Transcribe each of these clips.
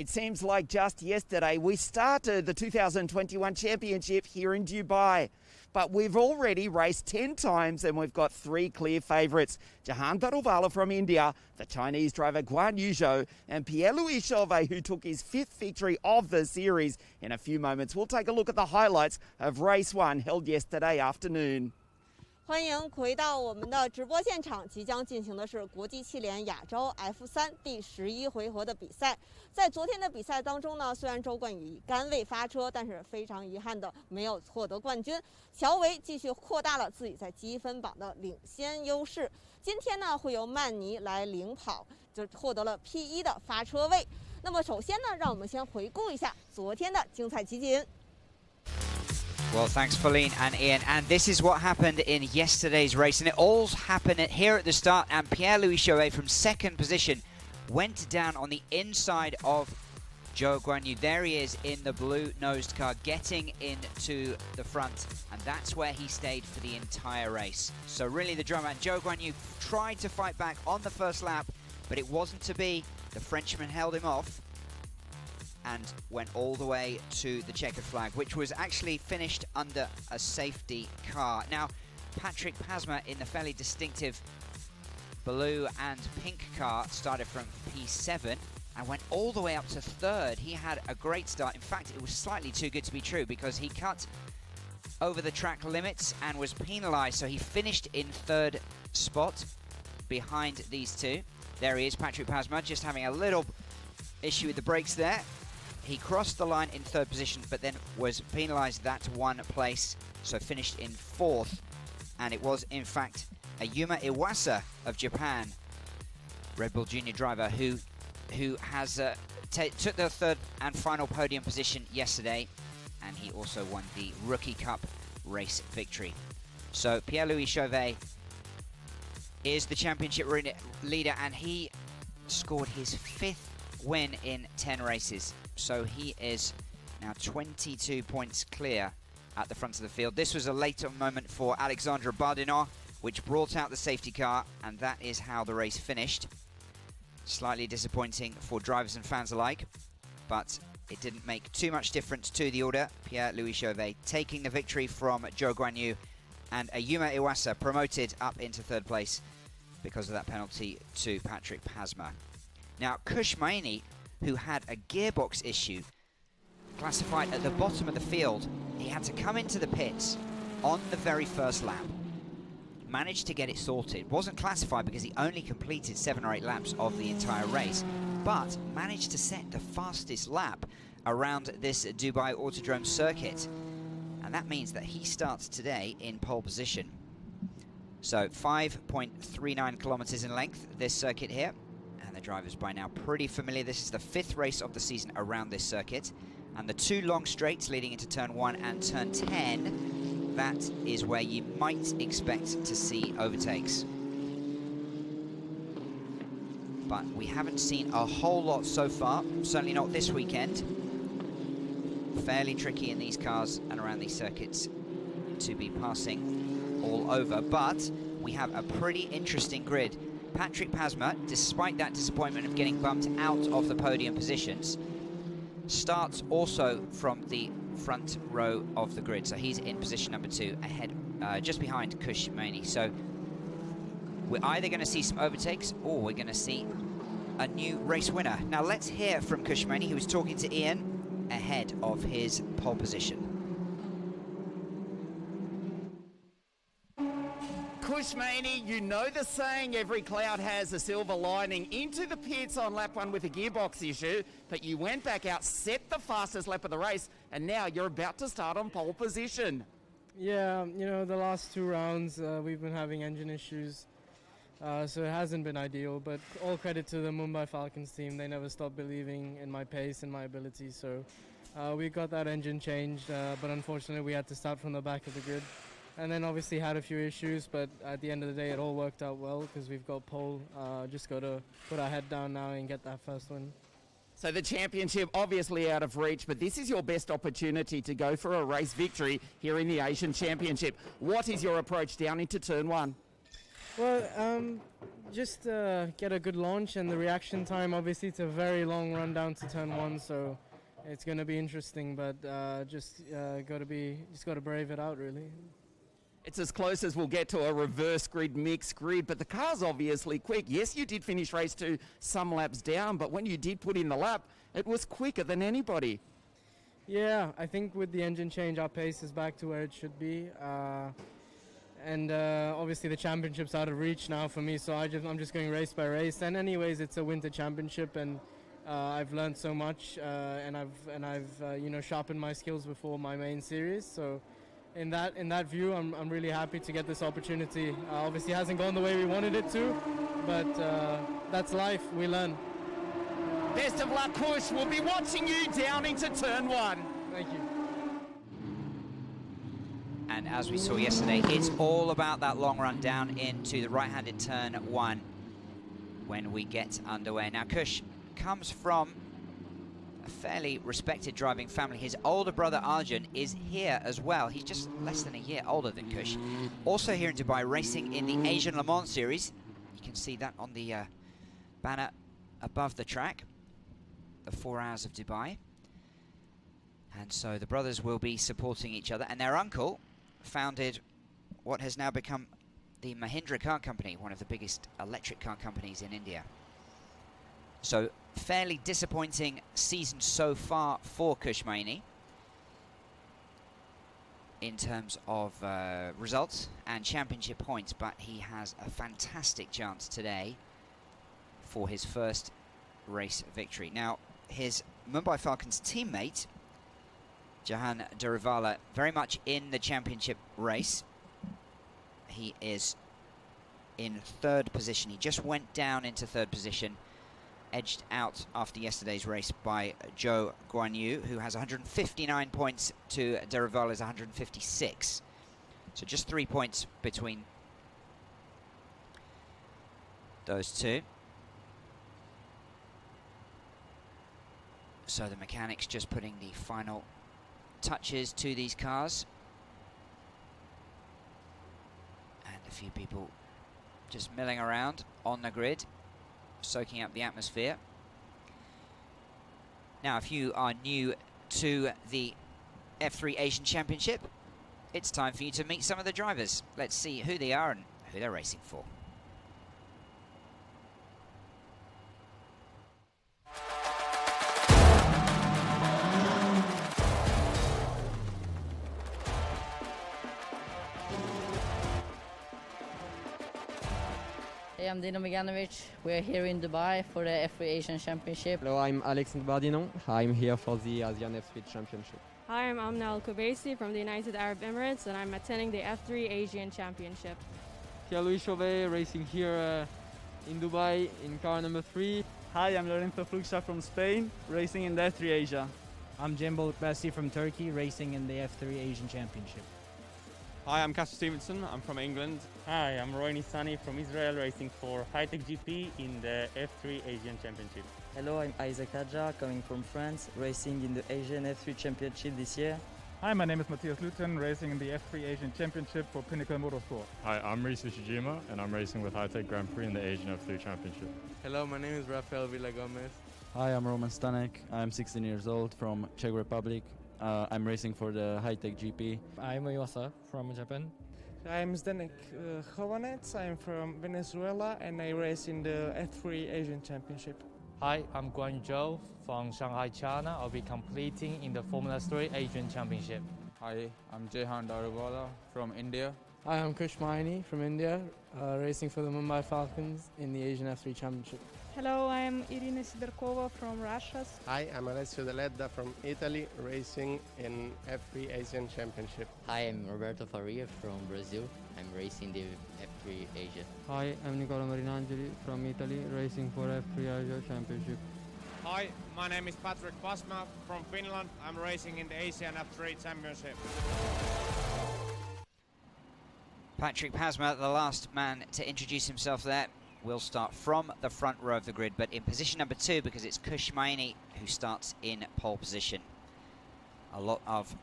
It seems like just yesterday we started the 2021 championship here in Dubai. But we've already raced 10 times and we've got 3 clear favourites. Jahan Daruvala from India, the Chinese driver Guan Yu Zhou, and Pierre-Louis Chauvet, who took his 5th victory of the series. In a few moments, we'll take a look at the highlights of race 1 held yesterday afternoon. 欢迎回到我们的直播现场，即将进行的是国际汽联亚洲 F3第11回合的比赛。在昨天的比赛当中呢，虽然周冠宇以杆位发车，但是非常遗憾的没有获得冠军。乔维继续扩大了自己在积分榜的领先优势。今天呢，会由曼尼来领跑，就获得了 P1 的发车位。那么首先呢，让我们先回顾一下昨天的精彩集锦。 Well, thanks, Pauline and Ian. And this is what happened in yesterday's race. And it all happened here at the start. And Pierre-Louis Chauvet from 2nd position went down on the inside of Zhou Guanyu. There he is in the blue-nosed car, getting into the front. And that's where he stayed for the entire race. So really the drummer, Zhou Guanyu, tried to fight back on the first lap, but it wasn't to be. The Frenchman held him off and went all the way to the checkered flag, which was actually finished under a safety car. Now, Patrick Pasma in the fairly distinctive blue and pink car started from P7 and went all the way up to 3rd. He had a great start. In fact, it was slightly too good to be true because he cut over the track limits and was penalised, so he finished in 3rd spot behind these two. There he is, Patrick Pasma, just having a little issue with the brakes there. He crossed the line in 3rd position, but then was penalised that 1 place, so finished in 4th. And it was, in fact, Ayuma Iwasa of Japan, Red Bull Junior driver, who has took the 3rd and final podium position yesterday, and he also won the Rookie Cup race victory. So Pierre-Louis Chauvet is the championship leader, and he scored his 5th win in 10 races. So he is now 22 points clear at the front of the field. This was a later moment for Alexandre Bardinon, which brought out the safety car, and that is how the race finished. Slightly disappointing for drivers and fans alike, but it didn't make too much difference to the order. Pierre-Louis Chauvet taking the victory from Zhou Guanyu, and Ayuma Iwasa promoted up into 3rd place because of that penalty to Patrick Pasma. Now, Kushmaini, who had a gearbox issue, classified at the bottom of the field, he had to come into the pits on the very first lap. Managed to get it sorted. Wasn't classified because he only completed 7 or 8 laps of the entire race, but managed to set the fastest lap around this Dubai Autodrome circuit. And that means that he starts today in pole position. So 5.39 kilometers in length, this circuit here. The drivers by now pretty familiar. This is the 5th race of the season around this circuit, and the 2 long straights leading into turn 1 and turn 10, that is where you might expect to see overtakes. But we haven't seen a whole lot so far, certainly not this weekend. Fairly tricky in these cars and around these circuits to be passing all over, but we have a pretty interesting grid. Patrick Pasma, despite that disappointment of getting bumped out of the podium positions, starts also from the front row of the grid. So he's in position number 2, ahead, just behind Kushmaini. So we're either going to see some overtakes or we're going to see a new race winner. Now let's hear from Kushmaini, who was talking to Ian ahead of his pole position. Kushmaini, you know the saying, every cloud has a silver lining. Into the pits on lap 1 with a gearbox issue, but you went back out, set the fastest lap of the race, and now you're about to start on pole position. Yeah, you know, the last 2 rounds we've been having engine issues, so it hasn't been ideal, but all credit to the Mumbai Falcons team. They never stopped believing in my pace and my ability, so we got that engine changed, but unfortunately we had to start from the back of the grid. And then obviously had a few issues, but at the end of the day it all worked out well because we've got pole. Just got to put our head down now and get that first win. So the championship obviously out of reach, but this is your best opportunity to go for a race victory here in the Asian Championship. What is your approach down into turn 1? Well, just get a good launch, and the reaction time, obviously it's a very long run down to turn 1, so it's going to be interesting, but just got to brave it out, really. It's as close as we'll get to a reverse grid, mixed grid, but the car's obviously quick. Yes, you did finish race 2 some laps down, but when you did put in the lap, it was quicker than anybody. Yeah, I think with the engine change, our pace is back to where it should be. And obviously the championship's out of reach now for me, so I'm just going race by race. And anyways, it's a winter championship, and I've learned so much, and I've sharpened my skills before my main series. So in that view, I'm really happy to get this opportunity. Obviously, it hasn't gone the way we wanted it to, but that's life. We learn. Best of luck, Kush. We'll be watching you down into turn 1. Thank you. And as we saw yesterday, it's all about that long run down into the right-handed turn 1 when we get underway. Now, Kush comes from a fairly respected driving family. His older brother Arjun is here as well. He's just less than a year older than Kush. Also here in Dubai, racing in the Asian Le Mans Series. You can see that on the banner above the track, the 4 Hours of Dubai. And so the brothers will be supporting each other, and their uncle founded what has now become the Mahindra car company, one of the biggest electric car companies in India. So fairly disappointing season so far for Kush Maini in terms of results and championship points, but he has a fantastic chance today for his first race victory. Now, his Mumbai Falcons teammate Jahan Darivala very much in the championship race. He is in 3rd position. He just went down into 3rd position, edged out after yesterday's race by Zhou Guanyu, who has 159 points to Darivala's 156. So just 3 points between those two. So the mechanics just putting the final touches to these cars. And a few people just milling around on the grid, soaking up the atmosphere. Now, if you are new to the F3 Asian Championship, it's time for you to meet some of the drivers. Let's see who they are and who they're racing for. Hey, I'm Dino Meganovic. We're here in Dubai for the F3 Asian Championship. Hello, I'm Alexandre Bardino. I'm here for the Asian F3 Championship. Hi, I'm Amna Al-Kubaisi from the United Arab Emirates, and I'm attending the F3 Asian Championship. Pierre-Louis Chauvet racing here in Dubai in car number 3. Hi, I'm Lorenzo Fluxa from Spain, racing in the F3 Asia. I'm Cembol Bassi from Turkey, racing in the F3 Asian Championship. Hi, I'm Casper Stevenson. I'm from England. Hi, I'm Roy Nissani from Israel, racing for Hightech GP in the F3 Asian Championship. Hello, I'm Isaac Hadja, coming from France, racing in the Asian F3 Championship this year. Hi, my name is Matthias Luton, racing in the F3 Asian Championship for Pinnacle Motorsport. Hi, I'm Risu Shijima, and I'm racing with Hightech Grand Prix in the Asian F3 Championship. Hello, my name is Rafael Villagomez. Hi, I'm Roman Stanek. I'm 16 years old from Czech Republic. I'm racing for the Hightech GP. I'm Iwasa from Japan. I'm Zdenek Chovanec. I'm from Venezuela and I race in the F3 Asian Championship. Hi, I'm Guan Zhou from Shanghai, China. I'll be competing in the Formula 3 Asian Championship. Hi, I'm Jahan Darivala from India. Hi, I'm Kush Maini from India, racing for the Mumbai Falcons in the Asian F3 Championship. Hello, I'm Irina Sidorkova from Russia. Hi, I'm Alessio Deledda from Italy, racing in F3 Asian Championship. Hi, I'm Roberto Faria from Brazil. I'm racing the F3 Asia. Hi, I'm Nicola Marinangeli from Italy, racing for F3 Asia Championship. Hi, my name is Patrick Pasma from Finland. I'm racing in the Asian F3 Championship. Patrick Pasma, the last man to introduce himself there, will start from the front row of the grid, but in position number 2 because it's Kush Maini who starts in pole position. A lot of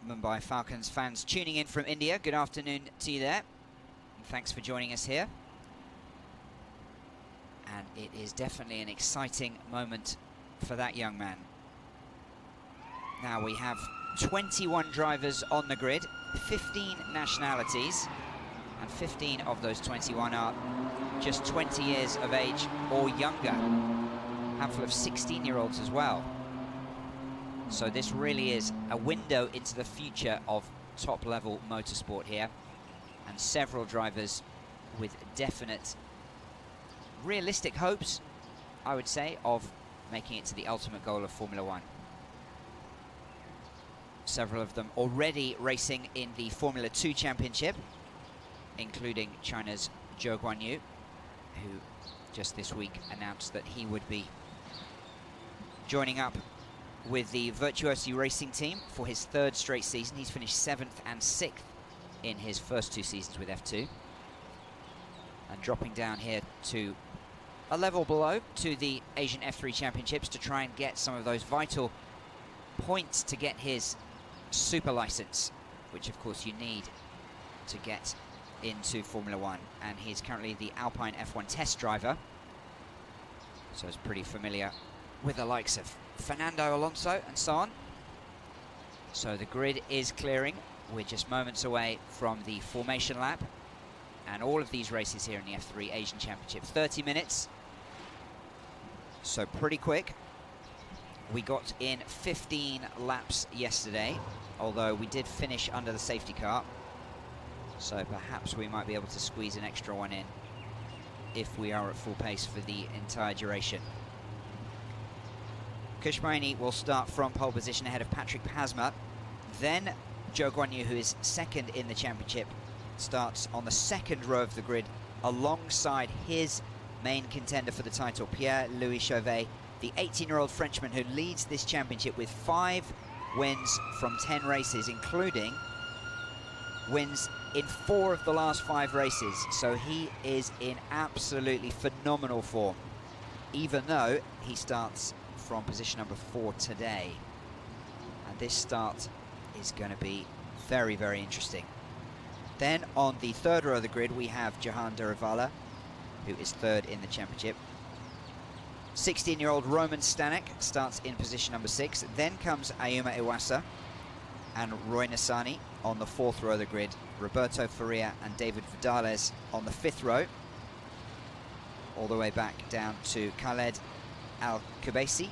Mumbai Falcons fans tuning in from India. Good afternoon to you there. thanks for joining us here. And it is definitely an exciting moment for that young man. Now we have 21 drivers on the grid, 15 nationalities, and 15 of those 21 are just 20 years of age or younger. A handful of 16-year-olds as well. So this really is a window into the future of top-level motorsport here, and several drivers with definite, realistic hopes, I would say, of making it to the ultimate goal of Formula One. Several of them already racing in the Formula 2 Championship, including China's Zhou Guanyu, who just this week announced that he would be joining up with the Virtuosi Racing team for his 3rd straight season. He's finished 7th and 6th in his first 2 seasons with F2. And dropping down here to a level below to the Asian F3 Championships to try and get some of those vital points to get his super license, which of course you need to get into Formula One. And he's currently the Alpine F1 test driver, so he's pretty familiar with the likes of Fernando Alonso and so on. So the grid is clearing. We're just moments away from the formation lap, and all of these races here in the F3 Asian Championship, 30 minutes, so pretty quick. We got in 15 laps yesterday, although we did finish under the safety car, so perhaps we might be able to squeeze an extra one in if we are at full pace for the entire duration. Kushmaini will start from pole position ahead of Patrick Pasma. Then Zhou Guanyu, who is 2nd in the championship, starts on the 2nd row of the grid alongside his main contender for the title, Pierre-Louis Chauvet, the 18-year-old Frenchman who leads this championship with 5 wins from 10 races, including wins in 4 of the last 5 races. So he is in absolutely phenomenal form, even though he starts from position number 4 today. And this start is going to be very, very interesting. Then on the 3rd row of the grid, we have Jahan Durivala, who is 3rd in the championship. 16-year-old Roman Stanek starts in position number 6. Then comes Ayuma Iwasa and Roy Nassani on the 4th row of the grid. Roberto Faria and David Vidales on the 5th row. All the way back down to Khaled Al-Kubaisi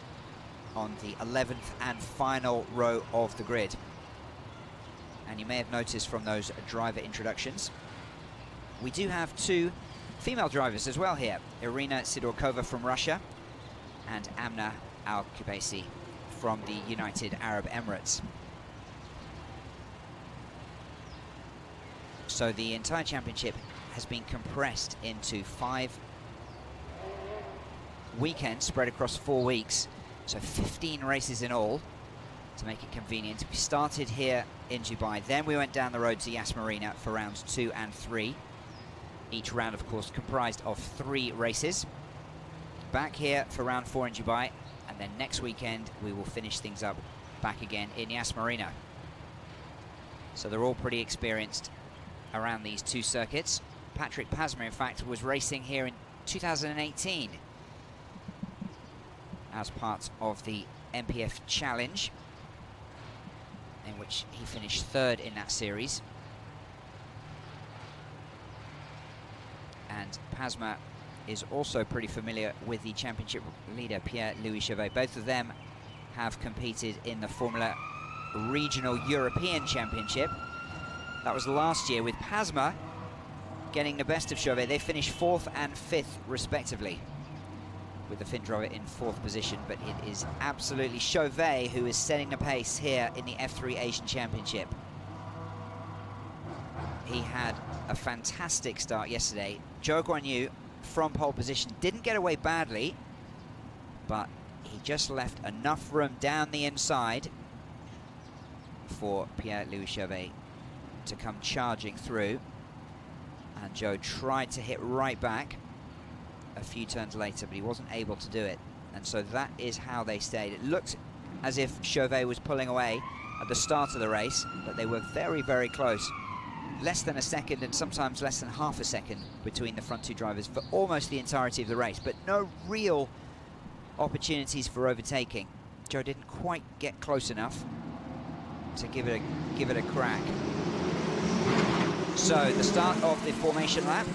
on the 11th and final row of the grid. And you may have noticed from those driver introductions, we do have 2 female drivers as well here. Irina Sidorkova from Russia and Amna Al-Kubaisi from the United Arab Emirates. So the entire championship has been compressed into 5 weekends spread across 4 weeks, so 15 races in all to make it convenient. We started here in Dubai, then we went down the road to Yas Marina for rounds 2 and 3. Each round, of course, comprised of 3 races. Back here for round 4 in Dubai, and then next weekend we will finish things up back again in Yas Marina. So they're all pretty experienced around these 2 circuits. Patrick Pasma, in fact, was racing here in 2018 as part of the MPF Challenge, in which he finished 3rd in that series. And Pasma is also pretty familiar with the championship leader, Pierre-Louis Chauvet. Both of them have competed in the Formula Regional European Championship. That was last year, with Pasma getting the best of Chauvet. They finished 4th and 5th, respectively, with the Finn driver in 4th position. But it is absolutely Chauvet who is setting the pace here in the F3 Asian Championship. He had a fantastic start yesterday. Zhou Guanyu from pole position didn't get away badly, but he just left enough room down the inside for Pierre-Louis Chauvet to come charging through, and Zhou tried to hit right back a few turns later, but he wasn't able to do it, and so that is how they stayed. It looked as if Chauvet was pulling away at the start of the race, but they were very, very close less than a second and sometimes less than half a second between the front two drivers for almost the entirety of the race, but no real opportunities for overtaking. Joe didn't quite get close enough to give it a crack. So the start of the formation lap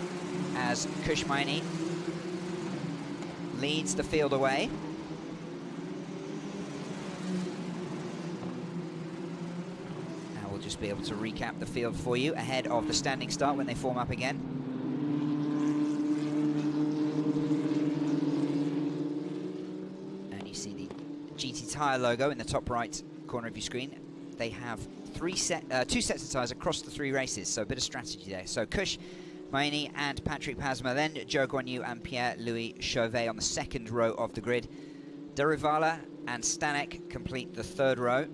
as Kushmaini leads the field away. Now we'll just be able to recap the field for you ahead of the standing start when they form up again. And you see the GT Tyre logo in the top right corner of your screen. They have two sets of tyres across the 3 races, so a bit of strategy there. So Kush Maini and Patrick Pasma, then Zhou Guanyu and Pierre-Louis Chauvet on the 2nd row of the grid. Darivala and Stanek complete the 3rd row.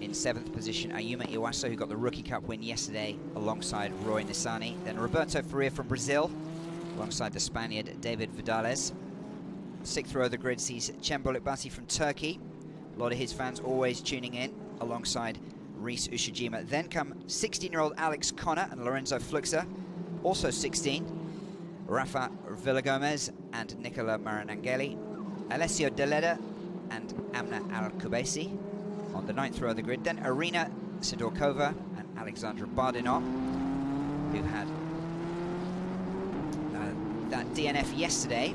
In 7th position, Ayuma Iwasa, who got the Rookie Cup win yesterday alongside Roy Nissany. Then Roberto Faria from Brazil, alongside the Spaniard David Vidales. 6th row of the grid sees Cembolik Bati from Turkey. A lot of his fans always tuning in, alongside Reese Ushijima. Then come 16-year-old Alex Connor and Lorenzo Fluxer, also 16. Rafa Villagomez and Nicola Maranangeli. Alessio Deleda and Amna Al-Kubesi on the 9th row of the grid. Then Arina Sidorkova and Alexandra Bardinot, who had that DNF yesterday.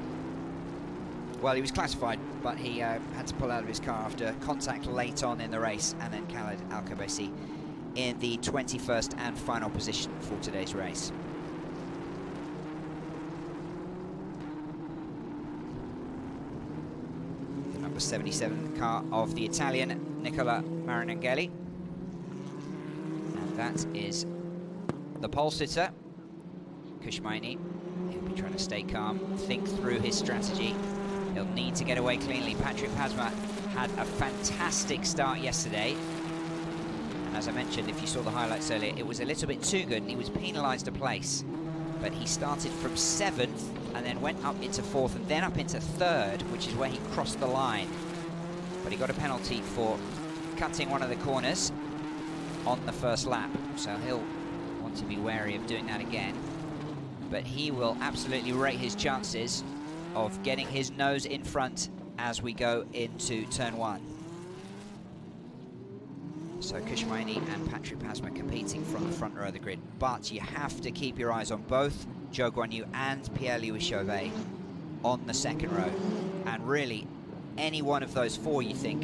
Well, he was classified, but he had to pull out of his car after contact late on in the race. And then Khaled Al-Kabesi in the 21st and final position for today's race. The number 77 car of the Italian Nicola Maranangeli. And that is the pole sitter, Kushmaini. He'll be trying to stay calm, think through his strategy. He'll need to get away cleanly. Patrick Pasma had a fantastic start yesterday. And as I mentioned, if you saw the highlights earlier, it was a little bit too good and he was penalised a place. But he started from 7th and then went up into 4th and then up into 3rd, which is where he crossed the line. But he got a penalty for cutting one of the corners on the first lap. So he'll want to be wary of doing that again. But he will absolutely rate his chances of getting his nose in front as we go into turn 1. So Kushmaini and Patrick Pasma competing from the front row of the grid, but you have to keep your eyes on both Zhou Guanyu and Pierre-Louis Chauvet on the 2nd row. And really, any one of those 4 you think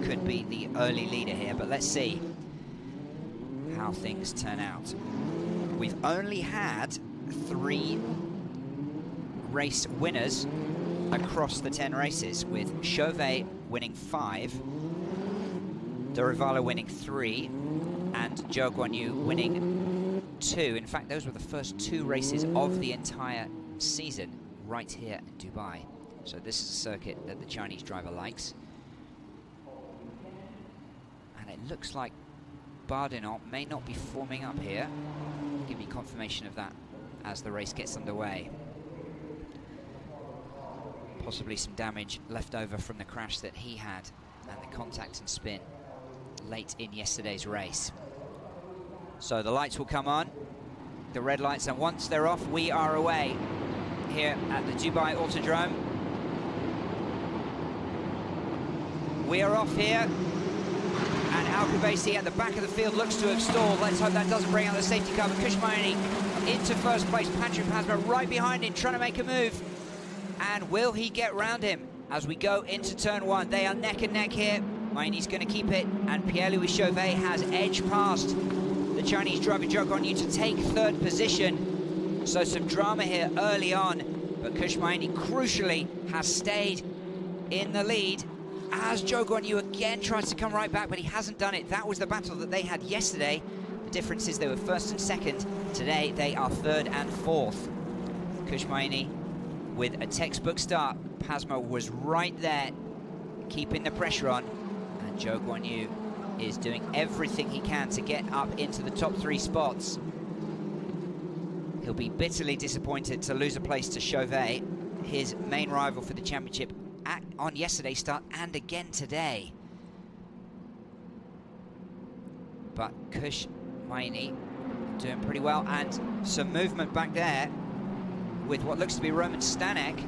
could be the early leader here, but let's see how things turn out. We've only had 3 race winners across the 10 races, with Chauvet winning 5, Darivala winning 3, and Zhou Guanyu winning 2. In fact, those were the first 2 races of the entire season right here in Dubai. So this is a circuit that the Chinese driver likes. And it looks like Bardinot may not be forming up here. I'll give you confirmation of that as the race gets underway. Possibly some damage left over from the crash that he had and the contact and spin late in yesterday's race. So the lights will come on, the red lights, and once they're off, we are away here at the Dubai Autodrome. We are off here, and Al-Kubesi at the back of the field looks to have stalled. Let's hope that doesn't bring out the safety car. But Kushmaini into first place, Patrick Pasma right behind him, trying to make a move. And will he get round him as we go into turn 1? They are neck and neck here. Maini's going to keep it, and Pierre-Louis Chauvet has edged past the Chinese driver Zhou Guanyu to take 3rd position. So some drama here early on, but Kushmaini crucially has stayed in the lead as Zhou Guanyu again tries to come right back, but he hasn't done it. That was the battle that they had yesterday. The difference is they were 1st and 2nd. Today they are 3rd and 4th. Kushmaini with a textbook start. Pasma was right there, keeping the pressure on, and Zhou Guanyu is doing everything he can to get up into the top 3 spots. He'll be bitterly disappointed to lose a place to Chauvet, his main rival for the championship on yesterday's start and again today. But Kush Maini doing pretty well, and some movement back there with what looks to be Roman Stanek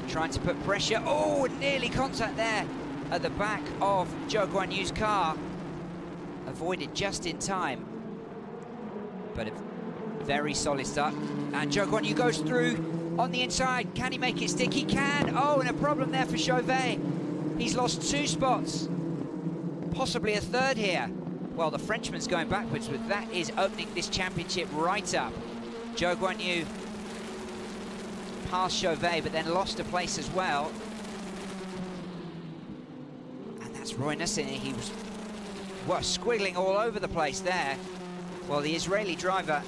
trying to put pressure. Oh, nearly contact there at the back of Zhou Guanyu's car. Avoided just in time, but a very solid start. And Zhou Guanyu goes through on the inside. Can he make it stick? He can. Oh, and a problem there for Chauvet. He's lost 2 spots, possibly a third here. Well, the Frenchman's going backwards, but that is opening this championship right up. Zhou Guanyu passed Chauvet, but then lost a place as well. And that's Roy Nissany. He was squiggling all over the place there. Well, the Israeli driver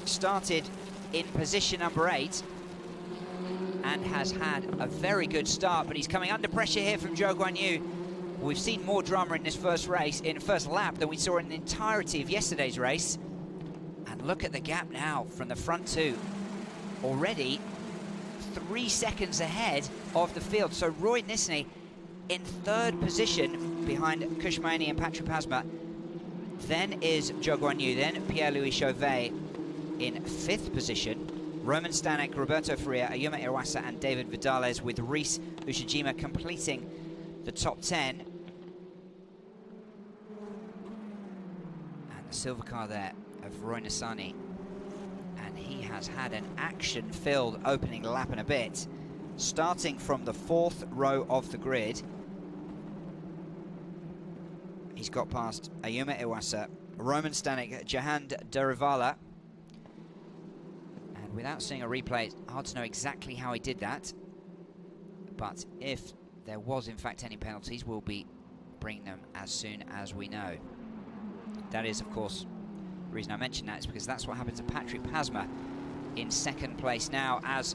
started in position number 8 and has had a very good start, but he's coming under pressure here from Zhou Guanyu. We've seen more drama in this first lap than we saw in the entirety of yesterday's race. And look at the gap now from the front 2. Already 3 seconds ahead of the field. So Roy Nissany in 3rd position behind Kushmaini and Patrick Pasma. Then is Zhou Guanyu, then Pierre-Louis Chauvet in 5th position. Roman Stanek, Roberto Faria, Ayuma Iwasa and David Vidales, with Reese Ushijima completing the top 10. And the silver car there of Roy Nissany. And he has had an action-filled opening lap and a bit, starting from the 4th row of the grid. He's got past Ayuma Iwasa, Roman Stanek, Jahand Darivala. And without seeing a replay, it's hard to know exactly how he did that. But if there was, in fact, any penalties, we'll be bringing them as soon as we know. That is, of course, the reason I mention that is because that's what happened to Patrick Pasma in 2nd place now, as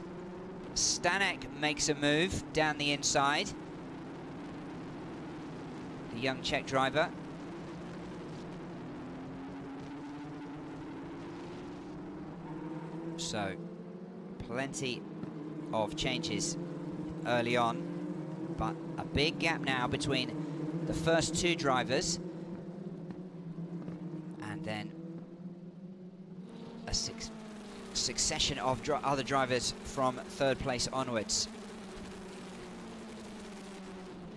Stanek makes a move down the inside. The young Czech driver. So, plenty of changes early on, but a big gap now between the first 2 drivers, and then a succession of other drivers from 3rd place onwards.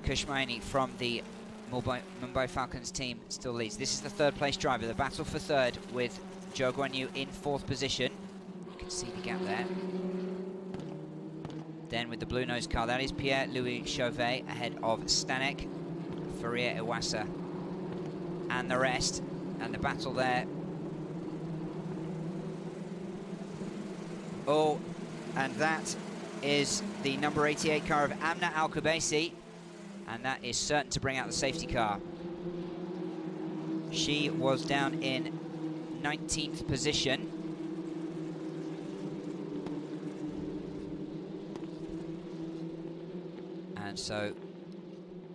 Kushmaini from the Mumbai Falcons team still leads. This is the 3rd place driver. The battle for 3rd with Zhou Guanyu in 4th position. You can see the gap there. Then with the blue nose car, that is Pierre-Louis Chauvet ahead of Stanek, Faria Iwasa and the rest. And the battle there. Oh, and that is the number 88 car of Amna Al-Kubaisi, and that is certain to bring out the safety car. She was down in 19th position. And so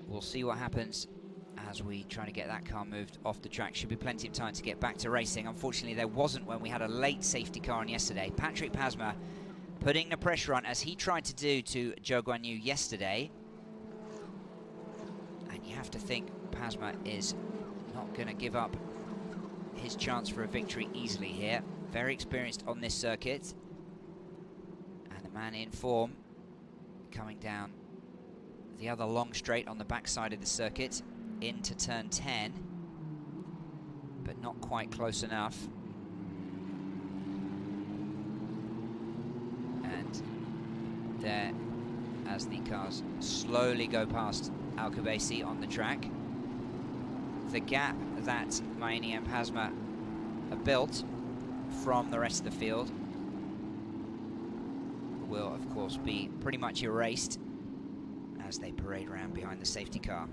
we'll see what happens as we try to get that car moved off the track. Should be plenty of time to get back to racing. Unfortunately, there wasn't when we had a late safety car on yesterday. Patrick Pasma putting the pressure on, as he tried to do to Zhou Guanyu yesterday. And you have to think Pasma is not going to give up his chance for a victory easily here. Very experienced on this circuit. And the man in form coming down the other long straight on the backside of the circuit into turn 10, but not quite close enough. And there, as the cars slowly go past Al-Kubaisi on the track, the gap that Maini and Pasma have built from the rest of the field will, of course, be pretty much erased as they parade around behind the safety car.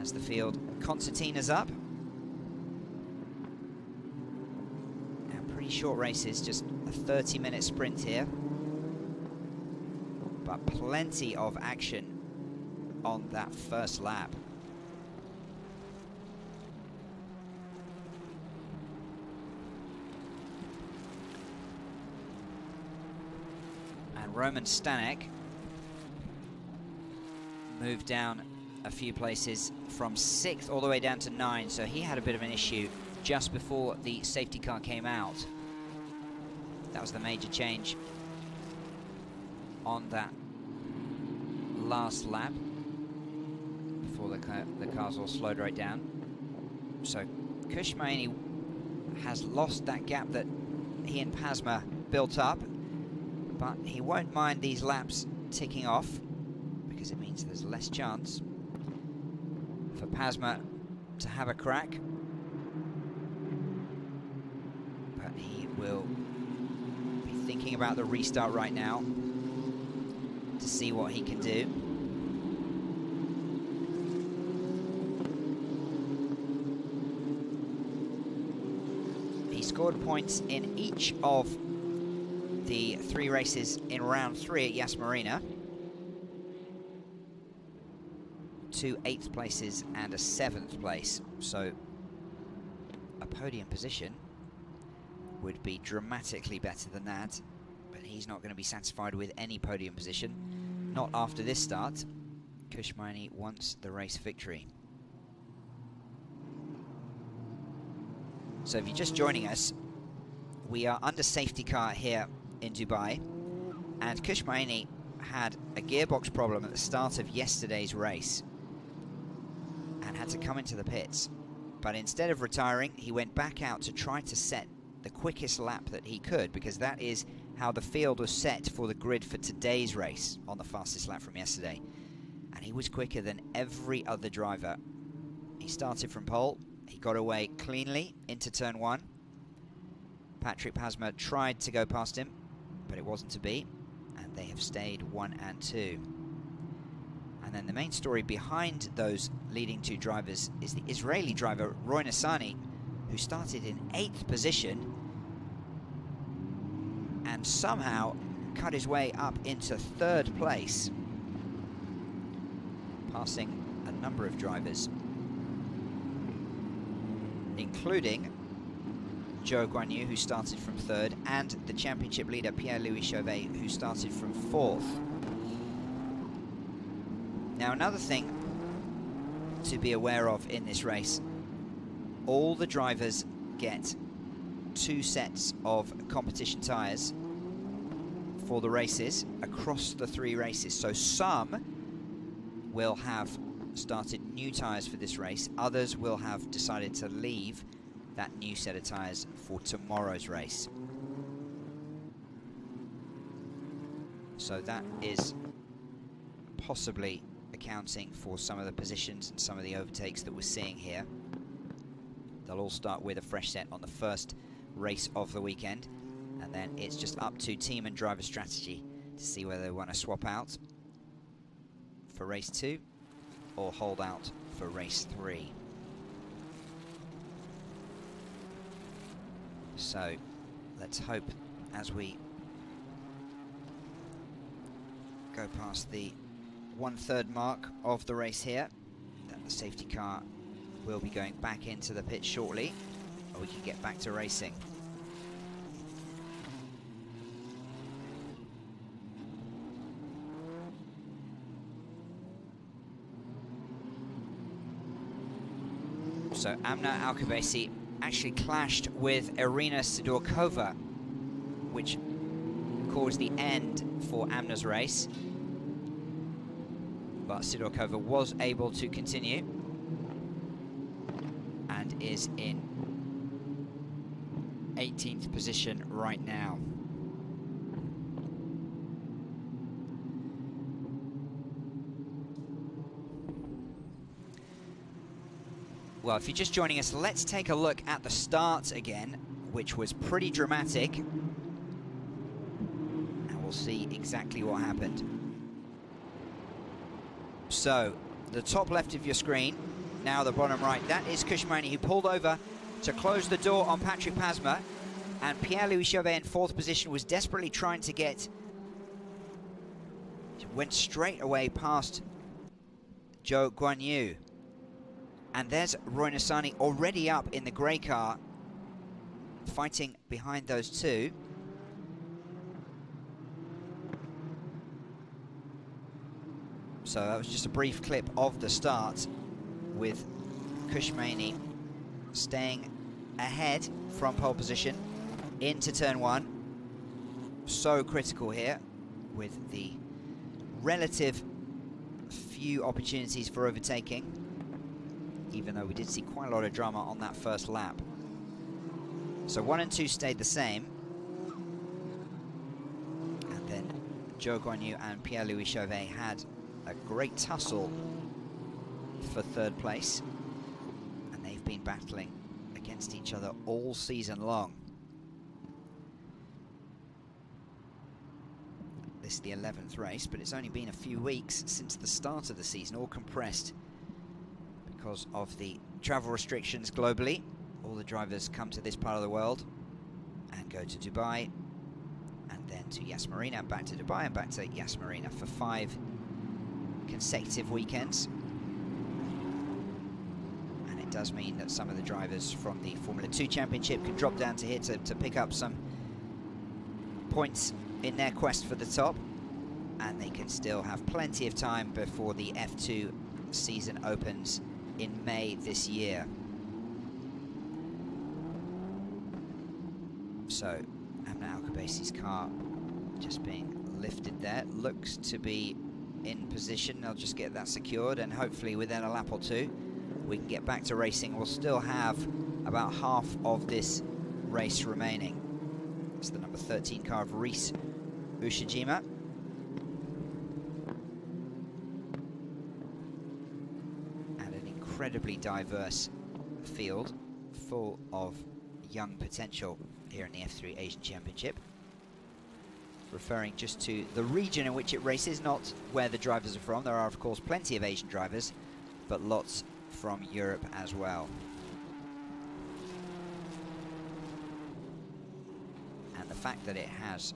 As the field concertinas up. And pretty short races, just a 30-minute sprint here. But plenty of action on that first lap. And Roman Stanek moved down a few places from 6th all the way down to 9, so he had a bit of an issue just before the safety car came out. That was the major change on that last lap before the cars all slowed right down. So Kushmaini has lost that gap that he and Pasma built up, but he won't mind these laps ticking off because it means there's less chance for Pasma to have a crack. But he will be thinking about the restart right now to see what he can do. He scored points in each of the 3 races in round 3 at Yas Marina. 2 8th places and a 7th place. So a podium position would be dramatically better than that, but he's not going to be satisfied with any podium position. Not after this start. Kushmaini wants the race victory. So if you're just joining us, we are under safety car here in Dubai, and Kushmaini had a gearbox problem at the start of yesterday's race and had to come into the pits. But instead of retiring, he went back out to try to set the quickest lap that he could, because that is how the field was set for the grid for today's race on the fastest lap from yesterday. And he was quicker than every other driver. He started from pole, he got away cleanly into turn 1. Patrick Pasma tried to go past him, but it wasn't to be, and they have stayed 1 and 2. And then the main story behind those leading 2 drivers is the Israeli driver Roy Nassani, who started in 8th position and somehow cut his way up into 3rd place, passing a number of drivers, including Zhou Guanyu, who started from 3rd, and the championship leader Pierre-Louis Chauvet, who started from 4th. Now, another thing to be aware of in this race, all the drivers get 2 sets of competition tyres for the races across the 3 races. So some will have started new tyres for this race, others will have decided to leave that new set of tyres for tomorrow's race. So that is possibly accounting for some of the positions and some of the overtakes that we're seeing here. They'll all start with a fresh set on the first race of the weekend, and then it's just up to team and driver strategy to see whether they want to swap out for race 2 or hold out for race 3. So let's hope, as we go past the 1/3 mark of the race here, that the safety car will be going back into the pit shortly, or we can get back to racing. So Amna Alkabesi actually clashed with Irina Sidorkova, which caused the end for Amna's race. But Sidorkova was able to continue and is in 18th position right now. Well, if you're just joining us, let's take a look at the start again, which was pretty dramatic. And we'll see exactly what happened. So, the top left of your screen, now the bottom right, that is Kushmaini, who pulled over to close the door on Patrick Pasma, and Pierre-Louis Chauvet in 4th position was desperately trying to went straight away past Zhou Guanyu. And there's Roy Nassani already up in the grey car, fighting behind those 2. So that was just a brief clip of the start with Kushmani staying ahead from pole position into turn 1. So critical here with the relative few opportunities for overtaking, even though we did see quite a lot of drama on that first lap. So 1 and 2 stayed the same. And then Zhou Guanyu and Pierre-Louis Chauvet had a great tussle for 3rd place. And they've been battling against each other all season long. This is the 11th race, but it's only been a few weeks since the start of the season, all compressed because of the travel restrictions globally. All the drivers come to this part of the world and go to Dubai, and then to Yas Marina, back to Dubai, and back to Yas Marina for 5 consecutive weekends. And it does mean that some of the drivers from the Formula 2 Championship can drop down to here to pick up some points in their quest for the top, and they can still have plenty of time before the F2 season opens in May this year. So Amna Alcabasi's car just being lifted there, looks to be in position. They'll just get that secured, and hopefully within a lap or two we can get back to racing. We'll still have about half of this race remaining. It's the number 13 car of Reese Ushijima. And an incredibly diverse field full of young potential here in the F3 Asian Championship. Referring just to the region in which it races, not where the drivers are from. There are, of course, plenty of Asian drivers, but lots from Europe as well. And the fact that it has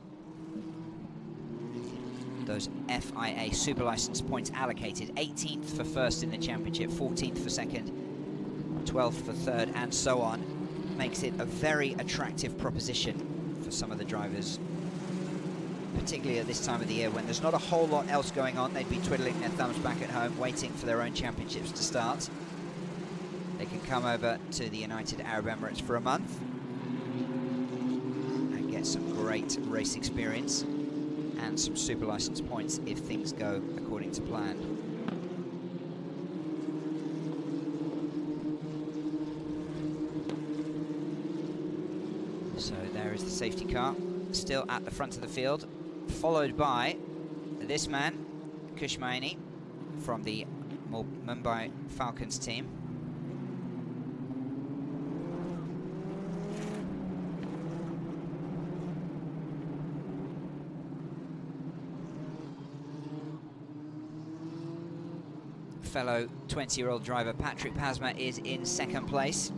those FIA super license points allocated, 18th for 1st in the championship, 14th for 2nd, 12th for 3rd, and so on, makes it a very attractive proposition for some of the drivers, particularly at this time of the year when there's not a whole lot else going on. They'd be twiddling their thumbs back at home, waiting for their own championships to start. They can come over to the United Arab Emirates for a month and get some great race experience and some super license points if things go according to plan. So there is the safety car, still at the front of the field, followed by this man, Kushmani, from the Mumbai Falcons team. Fellow 20-year-old driver Patrick Pasma is in 2nd place,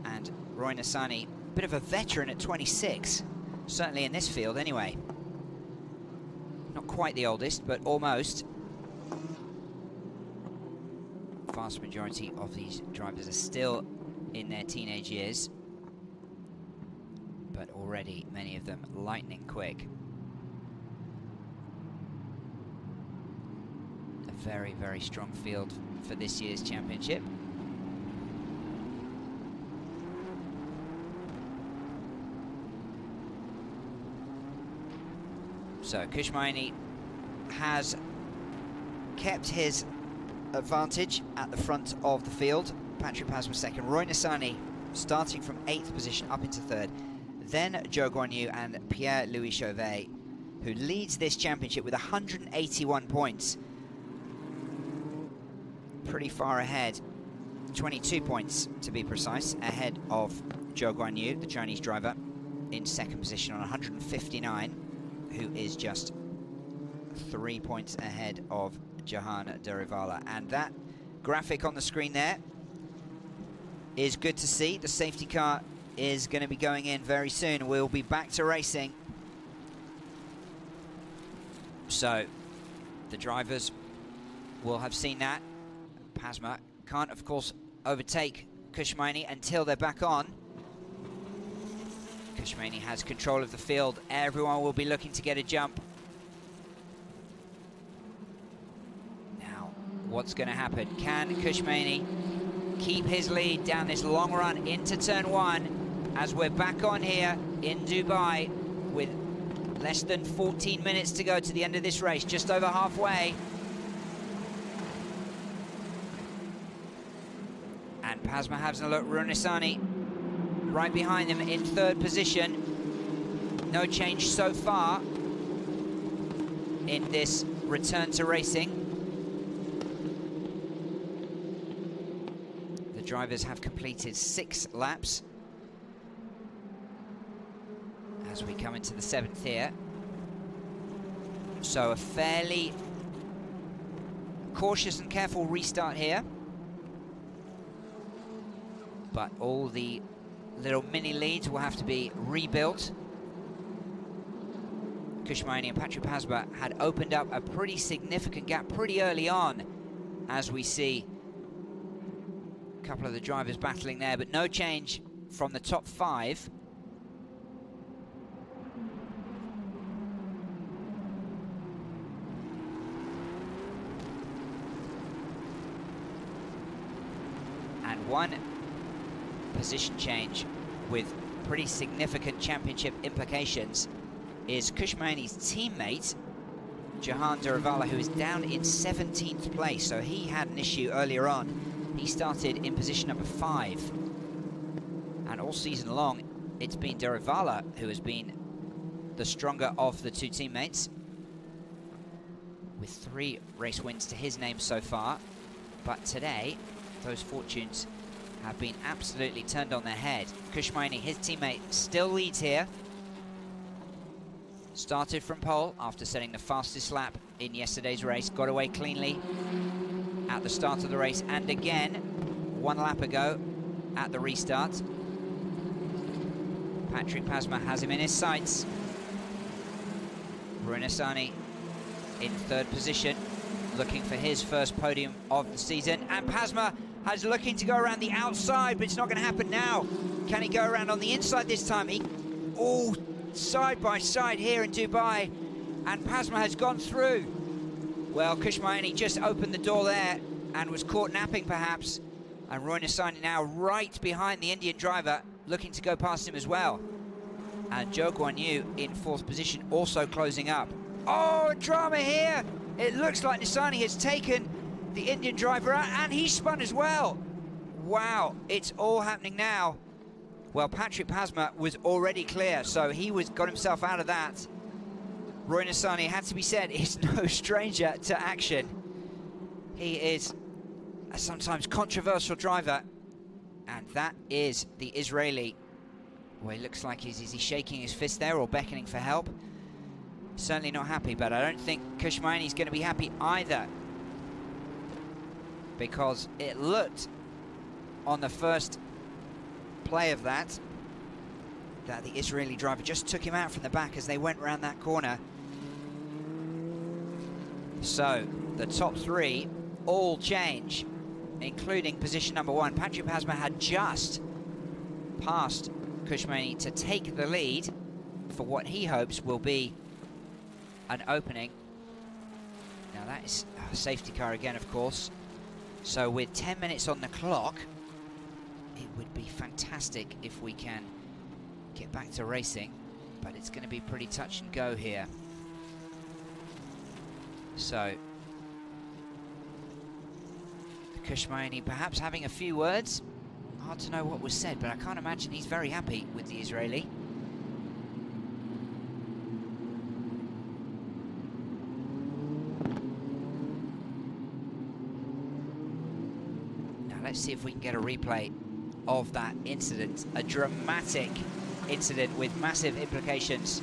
and Roy Nassani, bit of a veteran at 26, certainly in this field anyway. Not quite the oldest, but almost. Vast majority of these drivers are still in their teenage years, but already many of them lightning quick. A very, very strong field for this year's championship. So Kushmani has kept his advantage at the front of the field. Patrick Pasma 2nd, Roy Nassani starting from 8th position up into 3rd. Then Zhou Guanyu and Pierre-Louis Chauvet, who leads this championship with 181 points. Pretty far ahead, 22 points to be precise, ahead of Zhou Guanyu, the Chinese driver, in 2nd position on 159, who is just 3 points ahead of Jahan Darivala. And that graphic on the screen there is good to see. The safety car is going to be going in very soon. We'll be back to racing. So the drivers will have seen that. Pasma can't, of course, overtake Kushmani until they're back on. Kushmani has control of the field. Everyone will be looking to get a jump. what's going to happen. Can Kushmani keep his lead down this long run into turn 1 as we're back on here in Dubai with less than 14 minutes to go to the end of this race, just over halfway. And Pasma having a look, Runisani right behind them in 3rd position. No change so far in this return to racing. The drivers have completed 6 laps as we come into the 7th here. So a fairly cautious and careful restart here. But all the little mini leads will have to be rebuilt. Kushmani and Patrick Pasma had opened up a pretty significant gap pretty early on, as we see a couple of the drivers battling there, but no change from the top 5. And one position change with pretty significant championship implications is Kushmani's teammate, Jahan Duravala, who is down in 17th place. So he had an issue earlier on. He started in position number 5. And all season long, it's been Duravala who has been the stronger of the 2 teammates, with 3 race wins to his name so far. But today, those fortunes have been absolutely turned on their head. Kushmani, his teammate, still leads here. Started from pole after setting the fastest lap in yesterday's race. Got away cleanly at the start of the race, and again 1 lap ago at the restart. Patrick Pasma has him in his sights. Runisani in 3rd position, looking for his first podium of the season. And Pasma is looking to go around the outside, but it's not going to happen now. Can he go around on the inside this time? Oh, side by side here in Dubai, and Pasma has gone through. Well, Kushmani just opened the door there and was caught napping perhaps, and Runisani now right behind the Indian driver, looking to go past him as well. And Zhou Guanyu in 4th position, also closing up. Oh, drama here! It looks like Nisani has taken the Indian driver out, and he spun as well. Wow, it's all happening now. Well, Patrick Pasma was already clear, so he got himself out of that. Runisani, had to be said, is no stranger to action. He is a sometimes controversial driver, and that is the Israeli. Well, it looks like is he shaking his fist there or beckoning for help? Certainly not happy, but I don't think Kushmani's going to be happy either, because it looked on the first play of that the Israeli driver just took him out from the back as they went round that corner. So the top 3 all change, including position number 1. Patrick Pasma had just passed Kushmani to take the lead for what he hopes will be an opening. Now that is a safety car again, of course. So with 10 minutes on the clock, it would be fantastic if we can get back to racing, but it's going to be pretty touch and go here. So Kushmani perhaps having a few words. Hard to know what was said, but I can't imagine he's very happy with the Israeli. Now let's see if we can get a replay of that incident. A dramatic incident with massive implications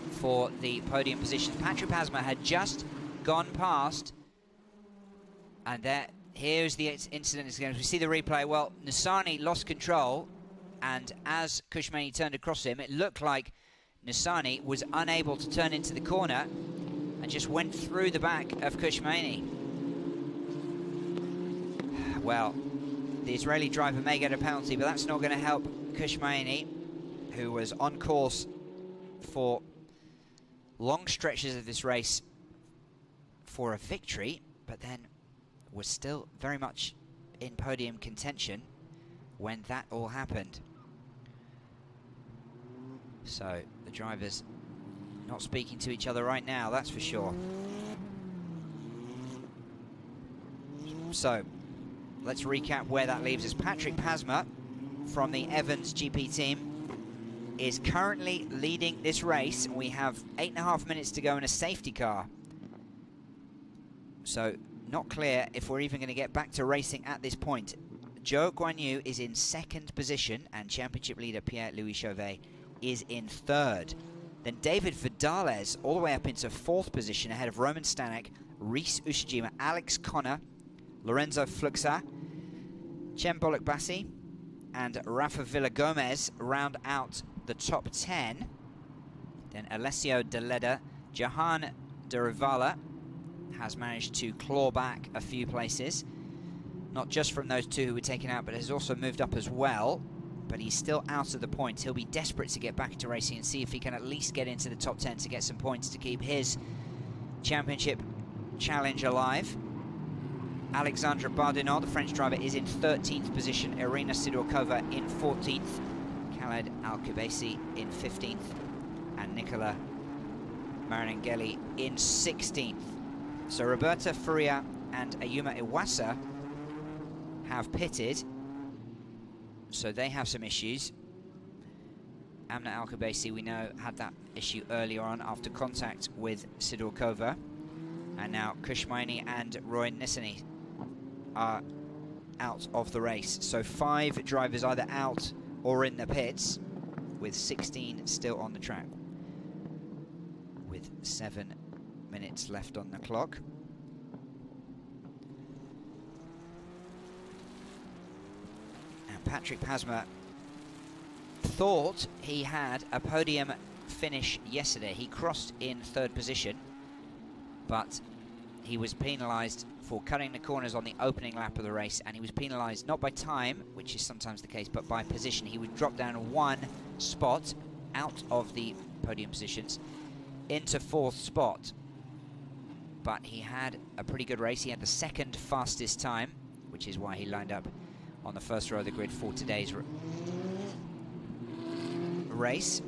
for the podium positions. Patrick Pasma had just gone past, and here's the incident. As we see the replay, well, Nisani lost control, and as Kushmani turned across him, it looked like Nisani was unable to turn into the corner and just went through the back of Kushmani. Well, the Israeli driver may get a penalty, but that's not going to help Kushmani, who was on course for long stretches of this race for a victory. but then was still very much in podium contention when that all happened. So the drivers not speaking to each other right now, that's for sure. So let's recap where that leaves us. Patrick Pasma from the Evans GP team is currently leading this race. We have 8.5 minutes to go in a safety car. So not clear if we're even going to get back to racing at this point. Zhou Guanyu is in second position and championship leader Pierre-Louis Chauvet is in third. Then David Vidales all the way up into fourth position ahead of Roman Stanek, Reese Ushijima, Alex Connor, Lorenzo Fluxa, Cem Bolok-Bassi and Rafa Villagomez round out the top 10. Then Alessio De Leda, Jahan Derivala has managed to claw back a few places. Not just from those two who were taken out, but has also moved up as well. But he's still out of the points. He'll be desperate to get back into racing and see if he can at least get into the top 10 to get some points to keep his championship challenge alive. Alexandra Bardinot, the French driver, is in 13th position. Irina Sidorkova in 14th. Khaled Al-Kubaisi in 15th. And Nicola Marinangeli in 16th. So Roberta Furia and Ayuma Iwasa have pitted. So they have some issues. Amna Al-Kubaisi, we know, had that issue earlier on after contact with Sidorkova. And now Kushmaini and Roy Nissany are out of the race. So 5 drivers either out or in the pits, with 16 still on the track. With 7 minutes left on the clock. And Patrick Pasma thought he had a podium finish yesterday. He crossed in 3rd position, but he was penalised for cutting the corners on the opening lap of the race, and he was penalised not by time, which is sometimes the case, but by position. He would drop down 1 spot out of the podium positions into 4th spot. But he had a pretty good race. He had the 2nd fastest time, which is why he lined up on the first row of the grid for today's race.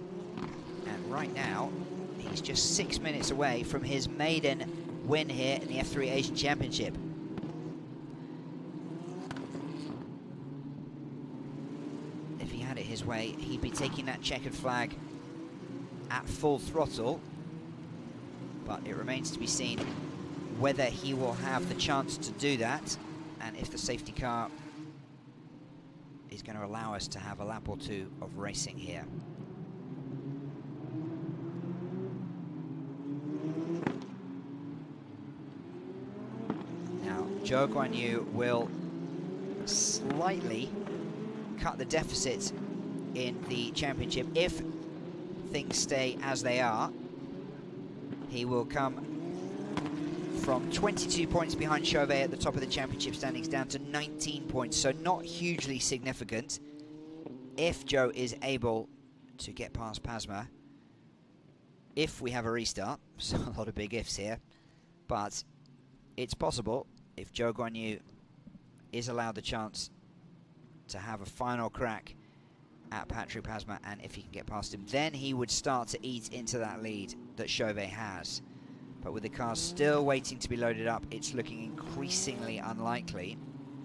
And right now, he's just 6 minutes away from his maiden win here in the F3 Asian Championship. If he had it his way, he'd be taking that checkered flag at full throttle, but it remains to be seen whether he will have the chance to do that, and if the safety car is going to allow us to have a lap or 2 of racing here. Zhou Guanyu will slightly cut the deficit in the championship. If things stay as they are, he will come from 22 points behind Chauvet at the top of the championship standings down to 19 points, so not hugely significant. If Zhou is able to get past Pasma, if we have a restart, so a lot of big ifs here, but it's possible. If Zhou Guanyu is allowed the chance to have a final crack at Patrick Pasma, and if he can get past him, then he would start to eat into that lead that Chauvet has. But with the cars still waiting to be loaded up, it's looking increasingly unlikely.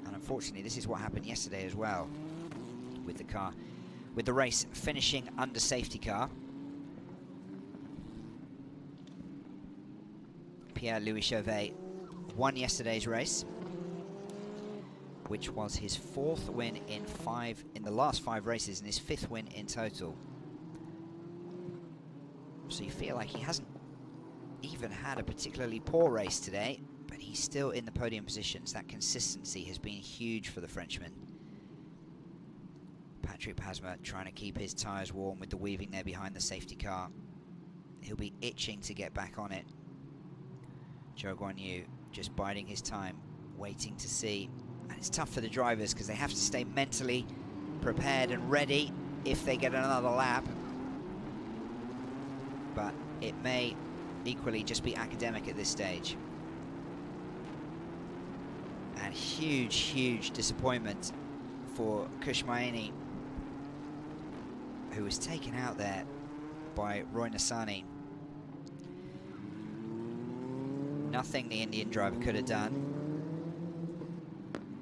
And unfortunately, this is what happened yesterday as well with the car, with the race finishing under safety car. Pierre-Louis Chauvet won yesterday's race, which was his 4th win in the last 5 races, and his 5th win in total. So you feel like he hasn't even had a particularly poor race today, but he's still in the podium positions. That consistency has been huge for the Frenchman. Patrick Pasma trying to keep his tyres warm with the weaving there behind the safety car. He'll be itching to get back on it. Zhou Guanyu just biding his time, waiting to see. And it's tough for the drivers because they have to stay mentally prepared and ready if they get another lap. But it may equally just be academic at this stage. huge, huge disappointment for Kushmaini, who was taken out there by Roy Nassani. Nothing the Indian driver could have done,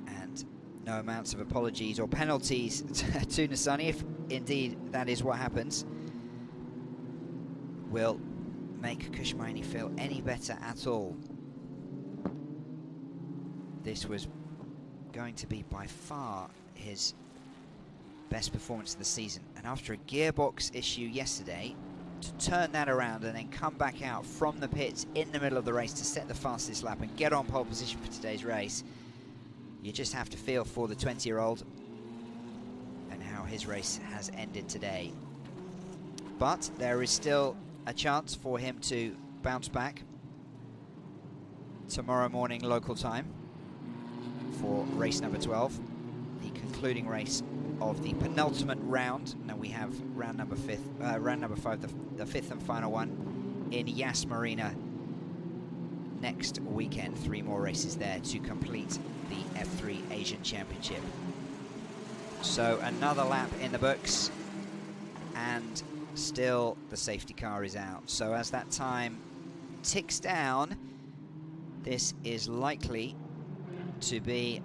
and no amounts of apologies or penalties to Nassani, if indeed that is what happens, will make Kushmaini feel any better at all. This was going to be by far his best performance of the season, and after a gearbox issue yesterday, to turn that around and then come back out from the pits in the middle of the race to set the fastest lap and get on pole position for today's race, you just have to feel for the 20-year-old and how his race has ended today. But there is still a chance for him to bounce back tomorrow morning local time for race number 12, the concluding race of the penultimate round. Now we have round number 5, the fifth and final one in Yas Marina next weekend. 3 more races there to complete the F3 Asian Championship. So another lap in the books, and still the safety car is out. So as that time ticks down, this is likely to be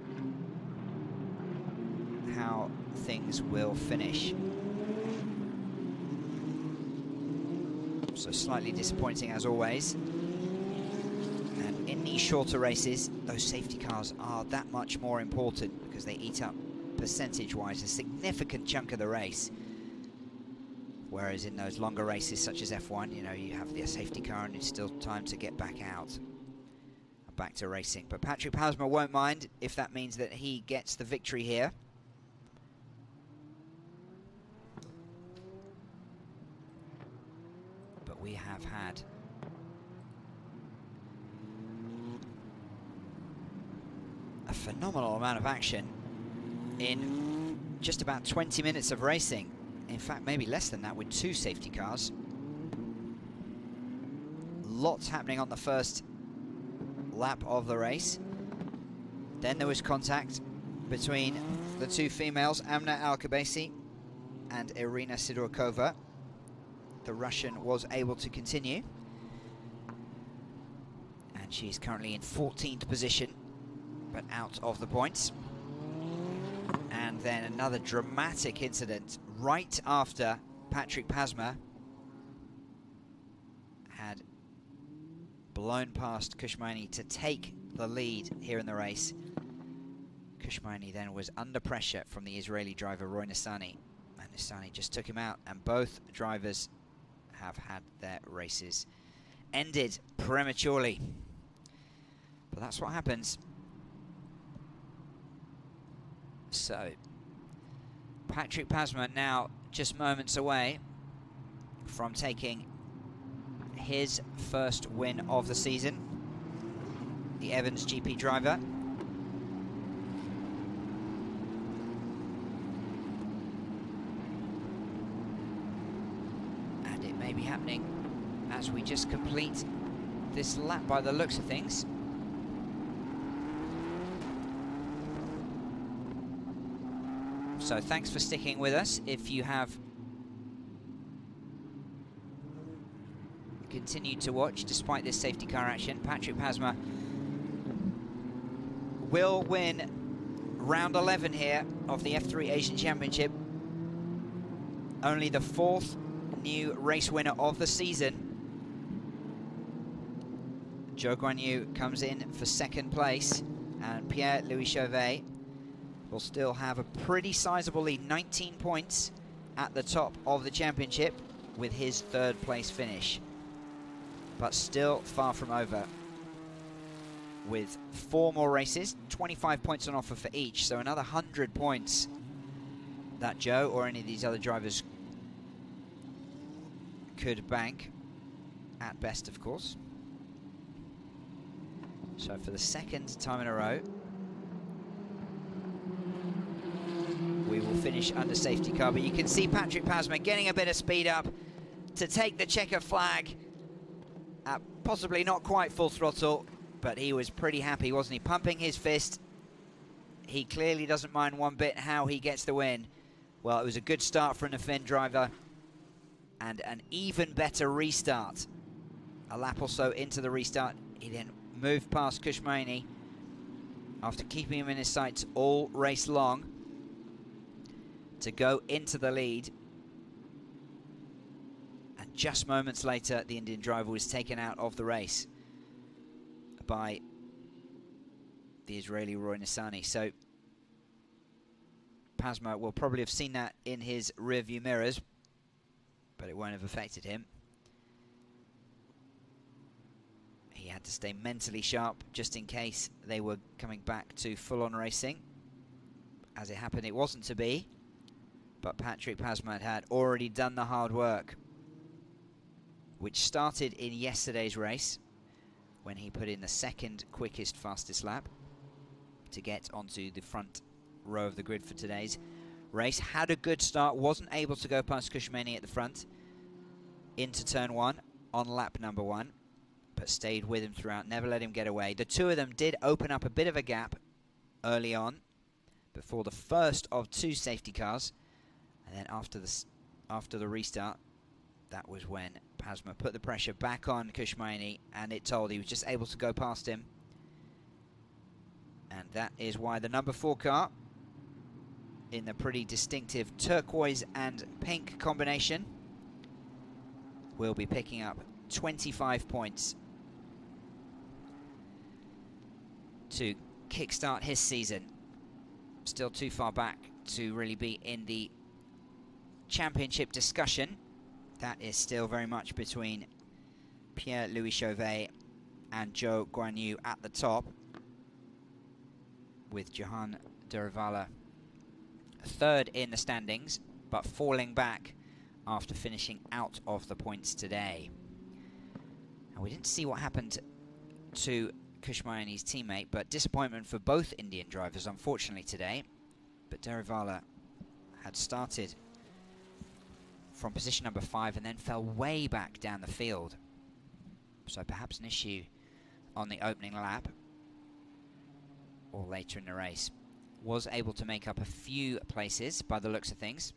how things will finish. So slightly disappointing as always. And in these shorter races, those safety cars are that much more important because they eat up, percentage-wise, a significant chunk of the race. Whereas in those longer races such as F1, you know, you have the safety car and it's still time to get back out, back to racing. But Patrick Pasma won't mind if that means that he gets the victory here. But we have had a phenomenal amount of action in just about 20 minutes of racing. In fact, maybe less than that, with 2 safety cars. Lots happening on the first lap of the race. Then there was contact between the 2 females, Amna Alkabasi and Irina Sidorkova. The Russian was able to continue, and she's currently in 14th position, but out of the points. And then another dramatic incident right after Patrick Pasma had blown past Kushmaini to take the lead here in the race. Kushmaini then was under pressure from the Israeli driver Roy Nassani, and Nassani just took him out, and both drivers have had their races ended prematurely. But that's what happens. So Patrick Pasma now just moments away from taking his first win of the season. The Evans GP driver. And it may be happening as we just complete this lap by the looks of things. So thanks for sticking with us. If you have continued to watch despite this safety car action, Patrick Pasma will win round 11 here of the F3 Asian Championship. Only the 4th new race winner of the season. Zhou Guanyu comes in for 2nd place, and Pierre-Louis Chauvet will still have a pretty sizable lead, 19 points at the top of the championship with his 3rd place finish. But still far from over. With 4 more races, 25 points on offer for each, so another 100 points that Zhou or any of these other drivers could bank, at best of course. So for the 2nd time in a row, we will finish under safety car, but you can see Patrick Pasma getting a bit of speed up to take the checker flag at possibly not quite full throttle, but he was pretty happy, wasn't he? Pumping his fist he clearly doesn't mind one bit how he gets the win. Well, it was a good start for an Finn driver and an even better restart. A lap or so into the restart, he then moved past Kushmaini after keeping him in his sights all race long to go into the lead. And just moments later, the Indian driver was taken out of the race by the Israeli Roy Nissany. So Pasma will probably have seen that in his rearview mirrors, but it won't have affected him. He had to stay mentally sharp just in case they were coming back to full-on racing. As it happened, it wasn't to be, but Patrick Pasma had already done the hard work, which started in yesterday's race when he put in the second quickest, fastest lap to get onto the front row of the grid for today's race. Had a good start, wasn't able to go past Kushmeni at the front into turn 1 on lap number 1, but stayed with him throughout, never let him get away. The two of them did open up a bit of a gap early on before the first of 2 safety cars, and then after the restart, that was when Pasma put the pressure back on Kushmaini, and it told. He was just able to go past him. And that is why the number 4 car, in the pretty distinctive turquoise and pink combination, will be picking up 25 points to kickstart his season. Still too far back to really be in the championship discussion. That is still very much between Pierre-Louis Chauvet and Zhou Guanyu at the top, with Jahan Derivala third in the standings, but falling back after finishing out of the points today. And we didn't see what happened to Kushmaini's teammate, but disappointment for both Indian drivers, unfortunately, today. But Derivala had started from position number 5 and then fell way back down the field. So perhaps an issue on the opening lap or later in the race. Was able to make up a few places by the looks of things,